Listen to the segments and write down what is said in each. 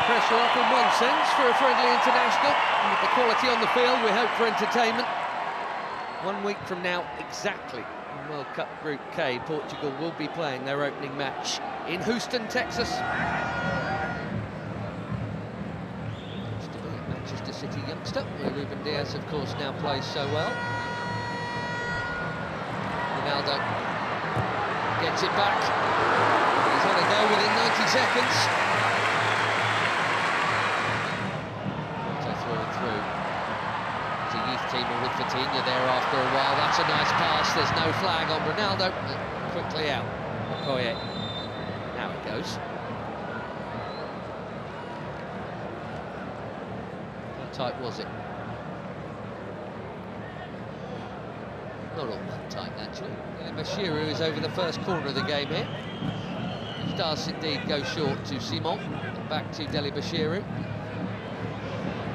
Pressure off in one sense for a friendly international. And with the quality on the field, we hope for entertainment. 1 week from now, exactly, in World Cup Group K, Portugal will be playing their opening match in Houston, Texas. Used to be a Manchester City youngster, where Ruben Diaz, of course, now plays so well. Ronaldo gets it back. He's had a go within 90 seconds. Through. It's a youth teamer with Vitinha there after a while. That's a nice pass. There's no flag on Ronaldo. Quickly out. Okoye. Now it goes. How tight was it? Not all that tight, actually. Bashiru is over the first corner of the game here. It does indeed go short to Simon. And back to Deli Bashiru.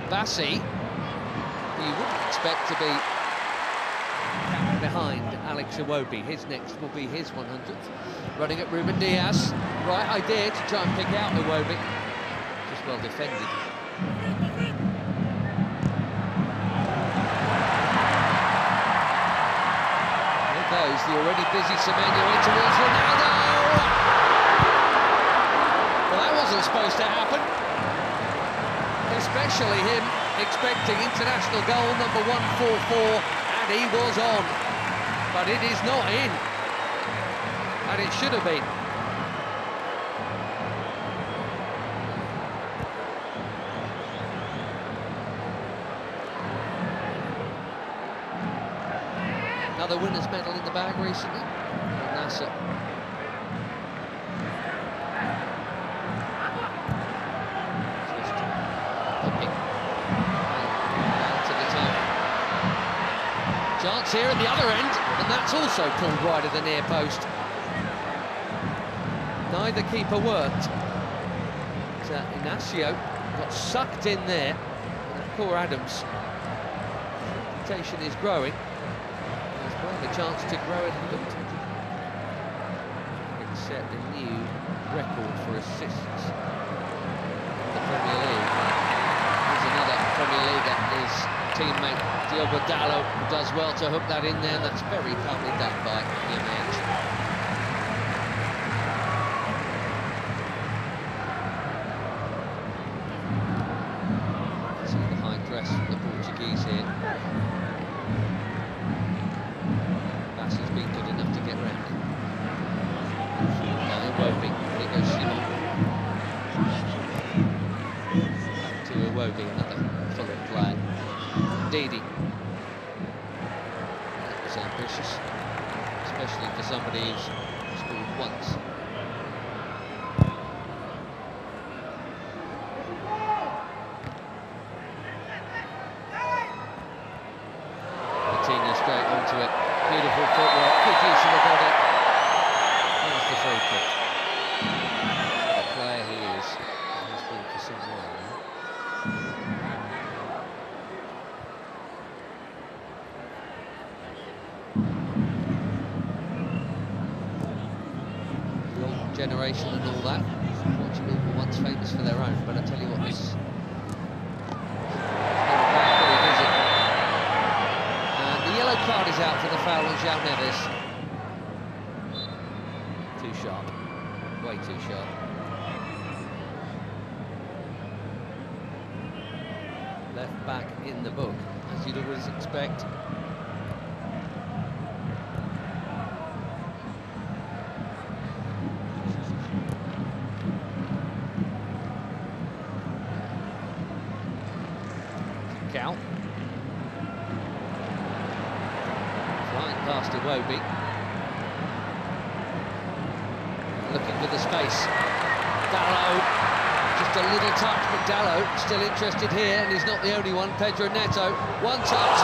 Bassi, you wouldn't expect to be behind Alex Iwobi. His next will be his 100th. Running at Ruben Diaz. Right idea to try and pick out Iwobi. Just well defended. There goes the already busy Semenyo in towards Ronaldo. Well, that wasn't supposed to happen. Especially him expecting international goal number 144, and he was on. But it is not in. And it should have been. Another winner's medal in the bag recently. Nasser. Chance here at the other end, and that's also pulled wide of the near post. Neither keeper worked. Inacio got sucked in there. And poor Adams. Reputation is growing. He's got a chance to grow it. It's set a new record for assists in the Premier League. Here's another Premier League at his teammate Diogo Dalot, who does well to hook that in there. That's very calmly done by Jimenez. See the high press from the Portuguese here. Bassi's been good enough to get round it. Now Iwobi, here goes Simon. Back to Iwobi, another Fulham player. Didi. That was ambitious, especially for somebody who's scored once. Vitinha straight onto it. Beautiful footwork, good use of the body. There's the free kick. The player he is. He's been for some while now. Generation and all that. Portugal were once famous for their own, but I tell you what, this very busy. And the yellow card is out for the foul on João Neves. Too sharp, way too sharp. Left back in the book, as you'd always expect. Flying past Iwobi. Looking for the space. Dalot, just a little touch, but Dalot still interested here, and he's not the only one. Pedro Neto, one touch.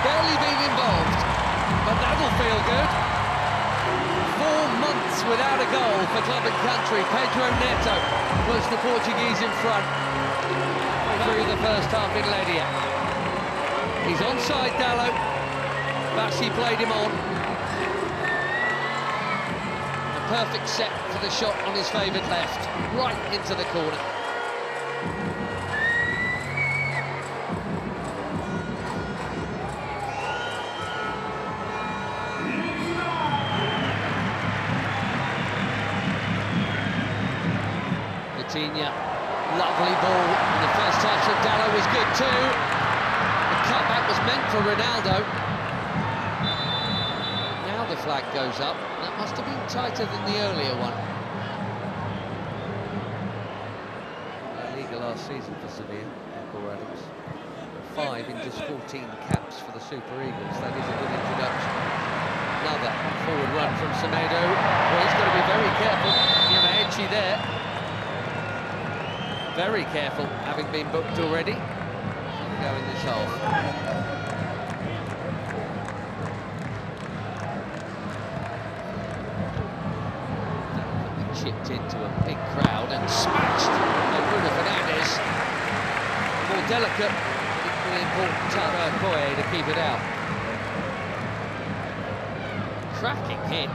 Barely been involved, but that'll feel good. 4 months without a goal for club and country. Pedro Neto puts the Portuguese in front through the first half in Ledia. He's onside, Dallo. Bassi played him on. A perfect set for the shot on his favoured left, right into the corner. Lovely ball, and the first touch of Dallo was good too. The cutback was meant for Ronaldo. Now the flag goes up. That must have been tighter than the earlier one. La Liga last season for Sevilla, Paul Adams. 5 in just 14 caps for the Super Eagles. That is a good introduction. Another forward run from Semedo. Well, he's got to be very careful. Givenchy there. Very careful, having been booked already. Should go in this half. Chipped into a big crowd and smashed by Bruno Fernandes. More delicate, equally important Taro Koye to keep it out. Cracking hit.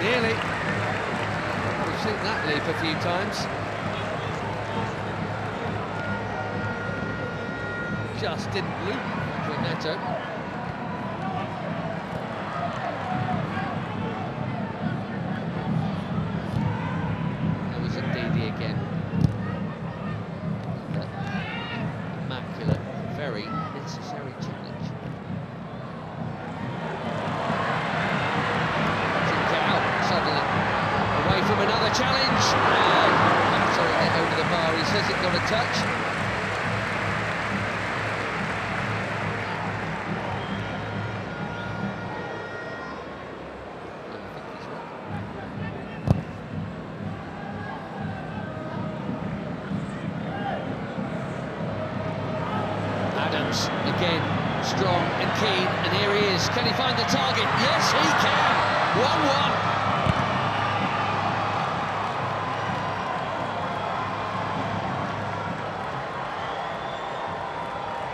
Nearly. We've seen that leap a few times. Just didn't loop for Neto. There was a Didi again. Immaculate, very necessary challenge. From another challenge, and sorry, get over the bar. He says it got a touch. Adams again, strong and keen, and here he is. Can he find the target? Yes, he can. 1-1.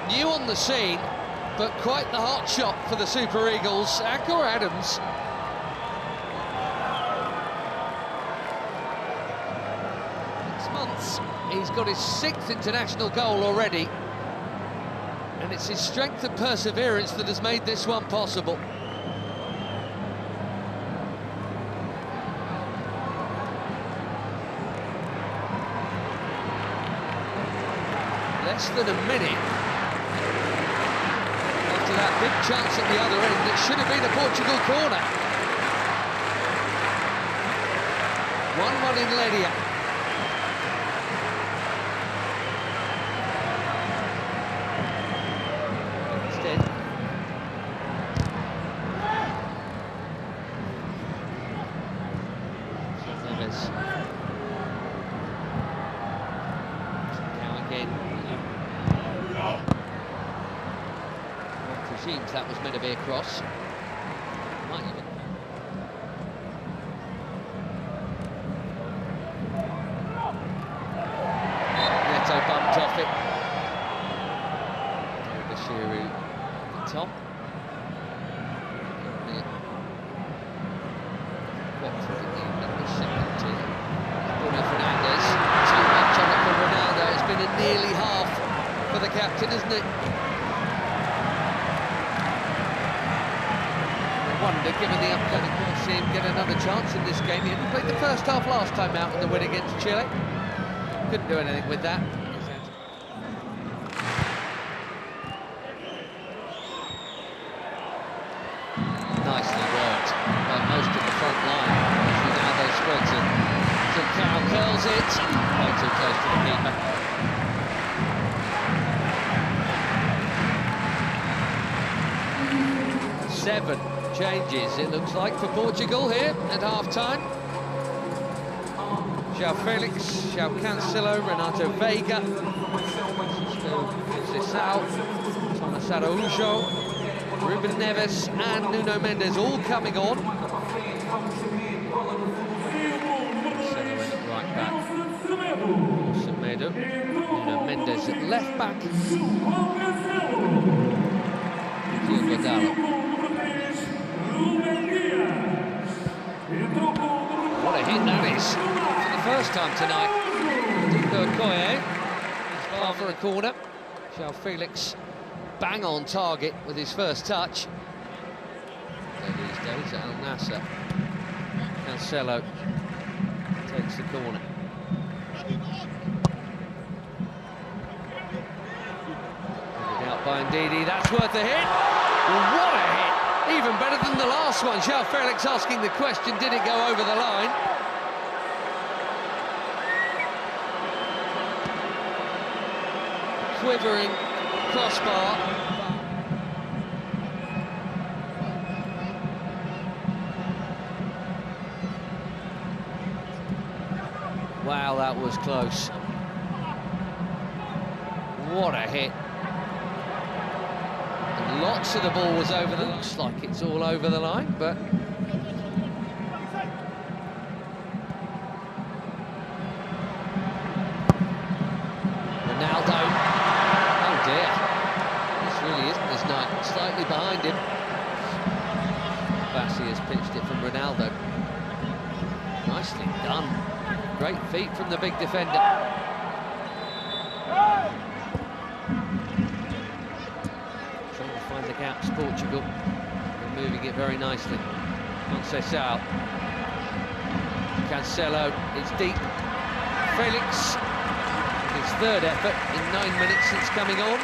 New on the scene, but quite the hot shot for the Super Eagles. Akor Adams. Six months, he's got his 6th international goal already. And it's his strength and perseverance that has made this one possible. Less than a minute. That big chance at the other end, it should have been a Portugal corner. 1-1 in Ledia. Instead, Neves. Now again. Presumes that was meant to be a cross. Might even. Neto bumped off it. Bashiru at the top. What for the second team? Bruno Fernandes. Too much on it for Ronaldo. It's been a nearly half for the captain, isn't it? Wonder, given the upcoming, we'll see him get another chance in this game. He only played the first half last time out in the win against Chile. Couldn't do anything with that. Nicely worked by most of the front line. Ronaldo spreads it. Trincao curls it. Way too close to the keeper. Seven changes, it looks like, for Portugal here at half-time. João Felix, João Cancelo, Renato Veiga, Conceição, Thomas Araújo, Ruben Neves and Nuno Mendes all coming on. Right back, Semedo, Nuno Mendes at left back, Diogo Dalot. What a hit that is for the first time tonight. Diogo Okoye is far for a corner. João Felix bang on target with his first touch. These days at Al Nassr. Cancelo takes the corner. Out by Ndidi, that's worth a hit. What a hit! Even better than the last one. João Felix asking the question, did it go over the line? Quivering crossbar. Wow, that was close. What a hit. And lots of the ball was over the line. Looks like it's all over the line, but Ronaldo. Oh dear. This really isn't his night. Slightly behind him. Bassi has pitched it from Ronaldo. Nicely done. Great feet from the big defender. Trying to find the gaps, Portugal. They're moving it very nicely. Conceição. Cancelo, it's deep. Felix, his third effort in 9 minutes since coming on.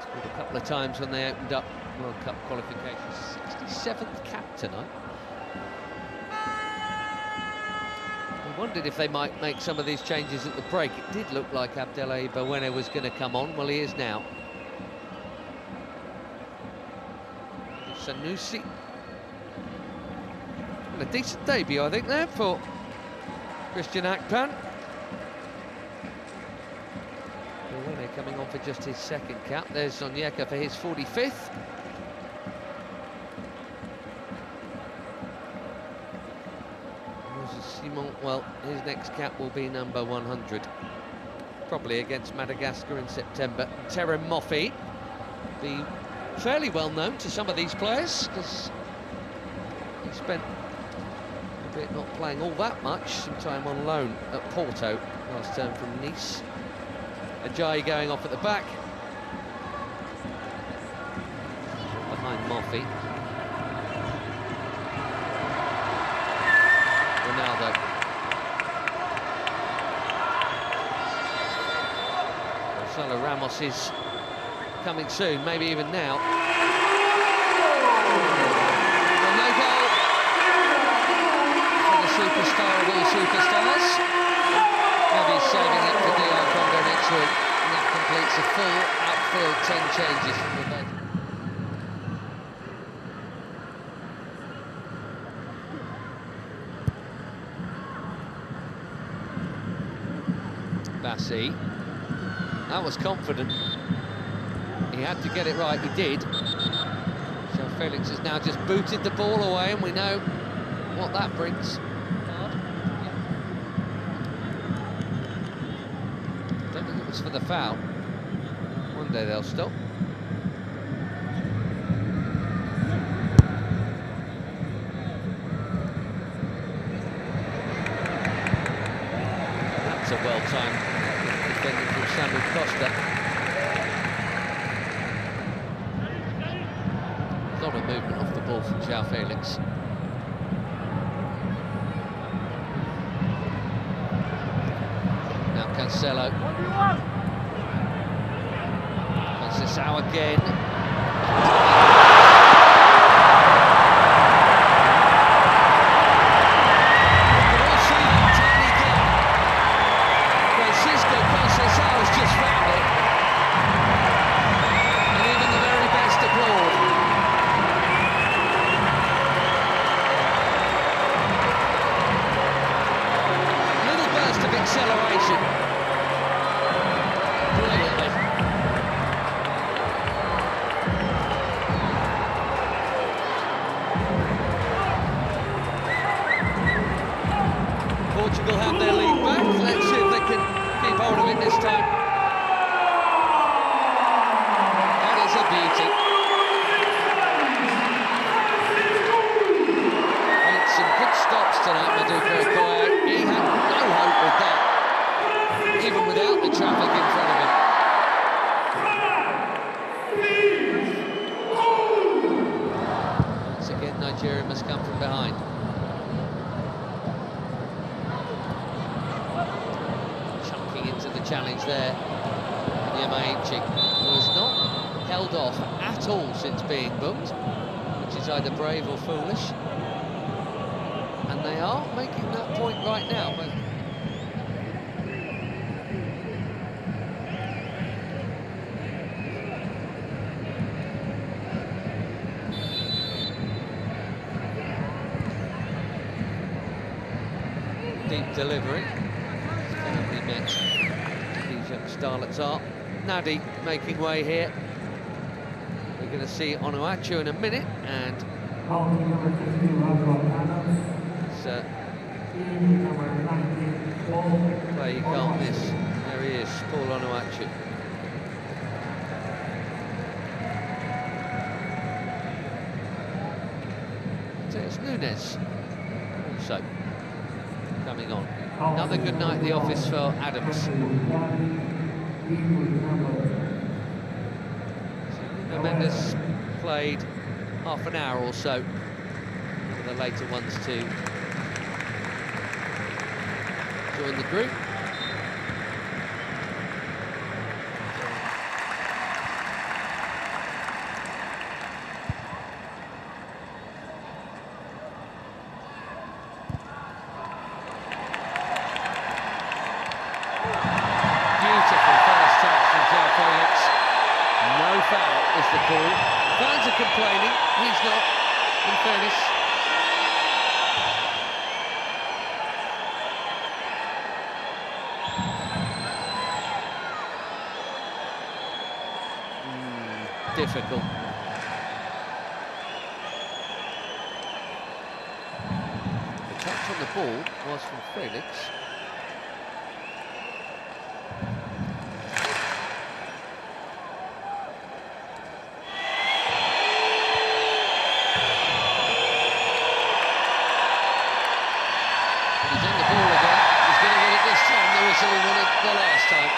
Scored a couple of times when they opened up World Cup qualifications. 67th cap tonight. We wondered if they might make some of these changes at the break. It did look like Abdelai Bawene was going to come on. Well, he is now. Sanusi. And a decent debut, I think, there for Christian Akpan. Bawene coming on for just his second cap. There's Onyeka for his 45th. Simon, well, his next cap will be number 100. Probably against Madagascar in September. Terem Moffi be fairly well known to some of these players because he spent a bit not playing all that much, some time on loan at Porto last term from Nice. Ajayi going off at the back. Behind Moffi. Ronaldo. Marcelo Ramos is coming soon, maybe even now. Well, no goal for the superstar of all superstars. Maybe he's saving it for DR Congo next week, and that completes a full outfield 10 changes from the bench. Bassi. That was confident. He had to get it right, he did. So Felix has now just booted the ball away, and we know what that brings. Don't think it was for the foul. One day they'll stop. That's a well-timed defending from Samuel Costa. A lot of movement off the ball from João Felix. Now Cancelo. Conceição again. Nigeria must come from behind. Chunking into the challenge there. Yamaichi, who has not held off at all since being booked, which is either brave or foolish. And they are making that point right now, but deep delivery. He met these young starlets are. Nadi making way here. We're going to see Onuachu in a minute, and it's play you can't miss. There he is, Paul Onuachu. So it's Nunes also coming on. Another good night at the office for Adams. So Mendes played half an hour or so for the later ones to join the group. Is the call. Fans are complaining, he's not, in fairness. Difficult. The touch on the ball was from Felix. The last time.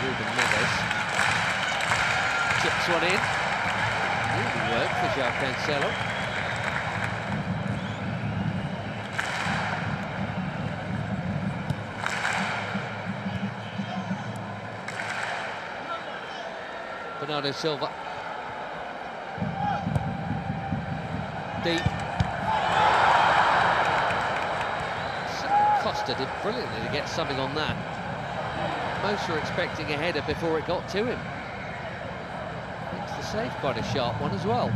Ruben Neves chips one in. Really worked for João Cancelo. Bernardo Silva. Deep. Costa did brilliantly to get something on that. Most were expecting a header before it got to him. Makes the save quite a sharp one as well.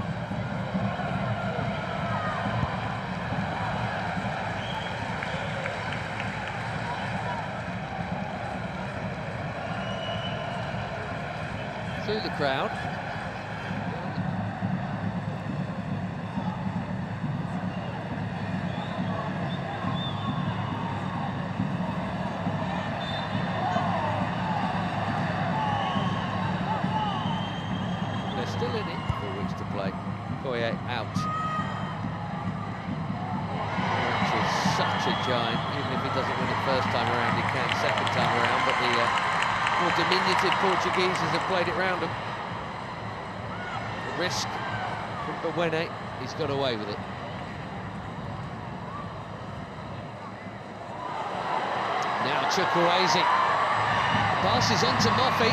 Through the crowd. Still in it, 4 weeks to play. Koye out. Which is such a giant. Even if he doesn't win it first time around, he can second time around. But the more diminutive Portugueses have played it round him. The risk from Bewene, he's got away with it. Now Chukwueze. Passes on to Moffey.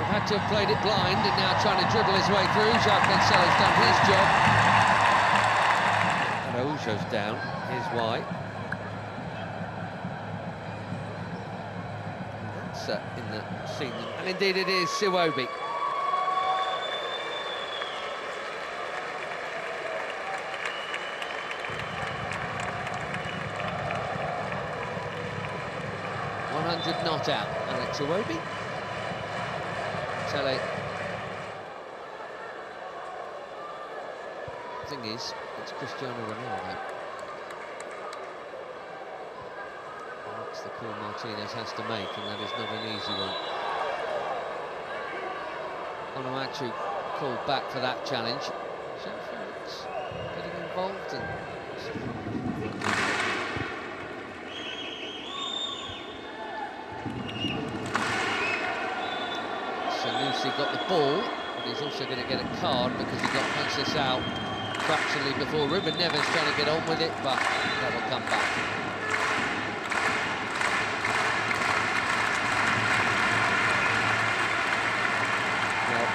Had to have played it blind and now trying to dribble his way through. João Cancelo's done his job. Araujo's down, here's why. And that's in the scene, and indeed it is Siwobi. Not out, and it's Siwobi. Tele. Thing is, it's Cristiano Ronaldo. And that's the call Martinez has to make, and that is not an easy one. Onuachu called back for that challenge. So Felix getting involved and Sanusi got the ball, but he's also going to get a card because he got Conceição fractionally before. Ruben Neves trying to get on with it, but that'll come back. Well,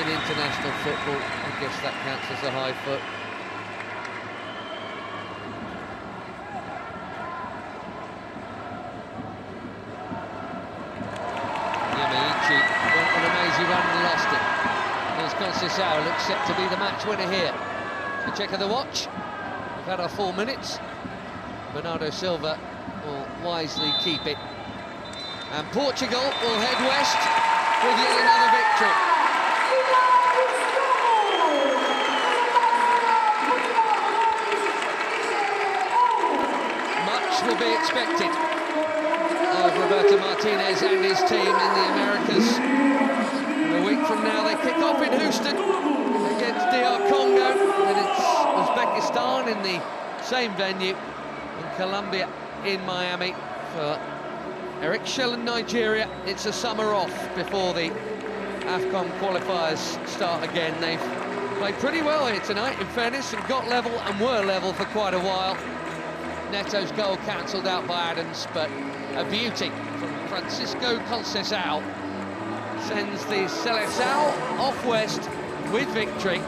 in international football, I guess that counts as a high foot. Went on an amazing run and lost it. Here's Conceição, looks set to be the match winner here. A check of the watch. We've had our 4 minutes. Bernardo Silva will wisely keep it. And Portugal will head west with yet another victory. Much will be expected of Roberto Martinez and his team in the Americas. And a week from now they kick off in Houston against DR Congo, then it's Uzbekistan in the same venue, and Colombia in Miami. For Eric Shell and Nigeria, it's a summer off before the AFCON qualifiers start again. They've played pretty well here tonight, in fairness, and got level and were level for quite a while. Neto's goal cancelled out by Adams, but a beauty from Francisco Conceição sends the Seleção off west with victory.